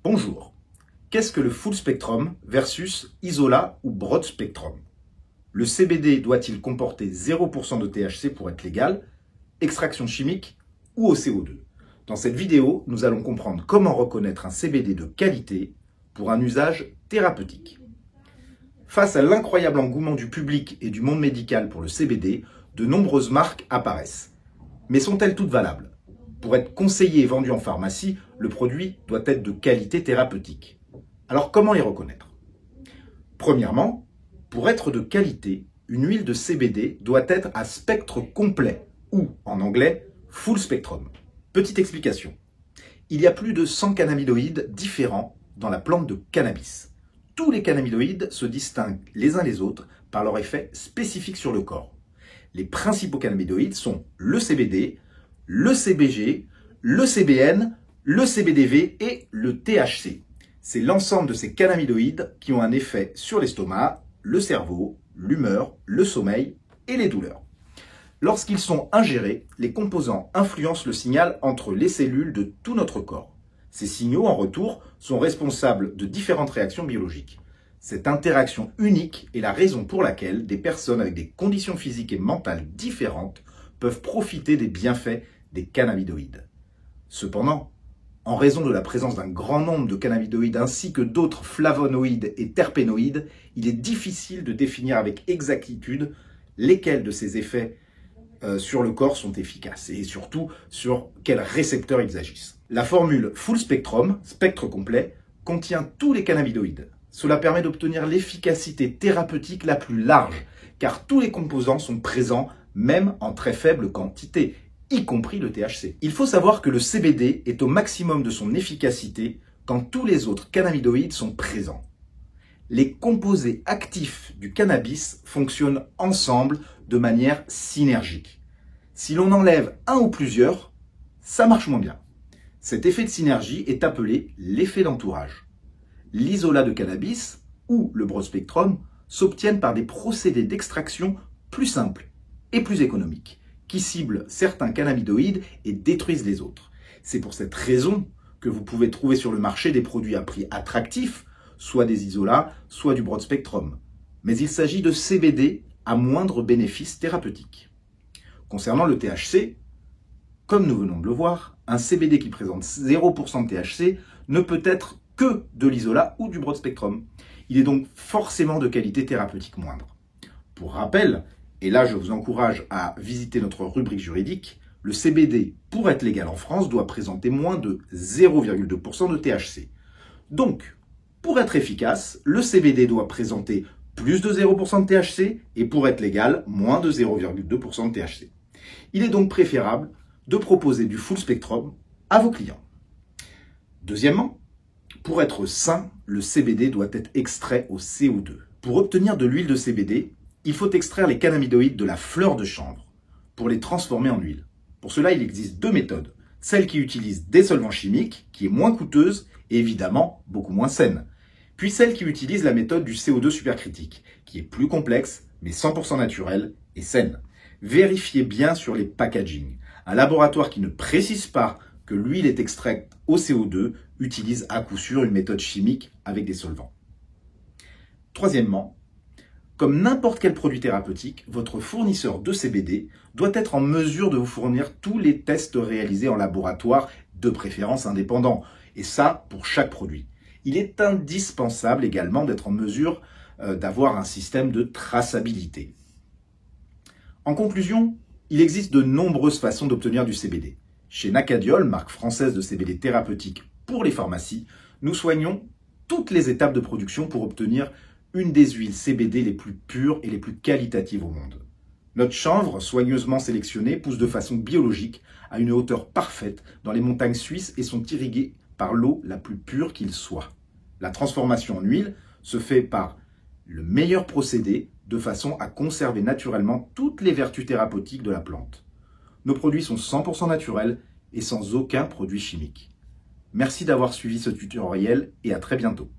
Bonjour, qu'est-ce que le full spectrum versus isolat ou broad spectrum? Le CBD doit-il comporter 0% de THC pour être légal, extraction chimique ou au CO2? Dans cette vidéo, nous allons comprendre comment reconnaître un CBD de qualité pour un usage thérapeutique. Face à l'incroyable engouement du public et du monde médical pour le CBD, de nombreuses marques apparaissent. Mais sont-elles toutes valables? Pour être conseillé et vendu en pharmacie, le produit doit être de qualité thérapeutique. Alors comment les reconnaître? Premièrement, pour être de qualité, une huile de CBD doit être à spectre complet ou, en anglais, full spectrum. Petite explication. Il y a plus de 100 cannabinoïdes différents dans la plante de cannabis. Tous les cannabinoïdes se distinguent les uns les autres par leur effet spécifique sur le corps. Les principaux cannabinoïdes sont le CBD, le CBG, le CBN, le CBDV et le THC. C'est l'ensemble de ces cannabinoïdes qui ont un effet sur l'estomac, le cerveau, l'humeur, le sommeil et les douleurs. Lorsqu'ils sont ingérés, les composants influencent le signal entre les cellules de tout notre corps. Ces signaux, en retour, sont responsables de différentes réactions biologiques. Cette interaction unique est la raison pour laquelle des personnes avec des conditions physiques et mentales différentes peuvent profiter des bienfaits des cannabinoïdes. Cependant, en raison de la présence d'un grand nombre de cannabinoïdes ainsi que d'autres flavonoïdes et terpénoïdes, il est difficile de définir avec exactitude lesquels de ces effets sur le corps sont efficaces et surtout sur quels récepteurs ils agissent. La formule full spectrum, spectre complet, contient tous les cannabinoïdes. Cela permet d'obtenir l'efficacité thérapeutique la plus large, car tous les composants sont présents, même en très faible quantité, y compris le THC. Il faut savoir que le CBD est au maximum de son efficacité quand tous les autres cannabinoïdes sont présents. Les composés actifs du cannabis fonctionnent ensemble de manière synergique. Si l'on enlève un ou plusieurs, ça marche moins bien. Cet effet de synergie est appelé l'effet d'entourage. L'isolat de cannabis ou le broad spectrum s'obtiennent par des procédés d'extraction plus simples et plus économiques, qui ciblent certains cannabinoïdes et détruisent les autres. C'est pour cette raison que vous pouvez trouver sur le marché des produits à prix attractifs, soit des isolats, soit du broad spectrum. Mais il s'agit de CBD à moindre bénéfice thérapeutique. Concernant le THC, comme nous venons de le voir, un CBD qui présente 0% de THC ne peut être que de l'isolat ou du broad spectrum. Il est donc forcément de qualité thérapeutique moindre. Pour rappel, et là je vous encourage à visiter notre rubrique juridique, le CBD, pour être légal en France, doit présenter moins de 0,2% de THC. Donc, pour être efficace, le CBD doit présenter plus de 0% de THC et pour être légal, moins de 0,2% de THC. Il est donc préférable de proposer du full spectrum à vos clients. Deuxièmement, pour être sain, le CBD doit être extrait au CO2. Pour obtenir de l'huile de CBD, il faut extraire les cannabinoïdes de la fleur de chanvre pour les transformer en huile. Pour cela, il existe deux méthodes. Celle qui utilise des solvants chimiques, qui est moins coûteuse et évidemment beaucoup moins saine. Puis celle qui utilise la méthode du CO2 supercritique, qui est plus complexe, mais 100% naturelle et saine. Vérifiez bien sur les packaging. Un laboratoire qui ne précise pas que l'huile est extraite au CO2 utilise à coup sûr une méthode chimique avec des solvants. Troisièmement, comme n'importe quel produit thérapeutique, votre fournisseur de CBD doit être en mesure de vous fournir tous les tests réalisés en laboratoire, de préférence indépendants, et ça pour chaque produit. Il est indispensable également d'être en mesure d'avoir un système de traçabilité. En conclusion, il existe de nombreuses façons d'obtenir du CBD. Chez Nacadiol, marque française de CBD thérapeutique pour les pharmacies, nous soignons toutes les étapes de production pour obtenir une des huiles CBD les plus pures et les plus qualitatives au monde. Notre chanvre, soigneusement sélectionnée, pousse de façon biologique à une hauteur parfaite dans les montagnes suisses et sont irriguées par l'eau la plus pure qu'il soit. La transformation en huile se fait par le meilleur procédé de façon à conserver naturellement toutes les vertus thérapeutiques de la plante. Nos produits sont 100% naturels et sans aucun produit chimique. Merci d'avoir suivi ce tutoriel et à très bientôt.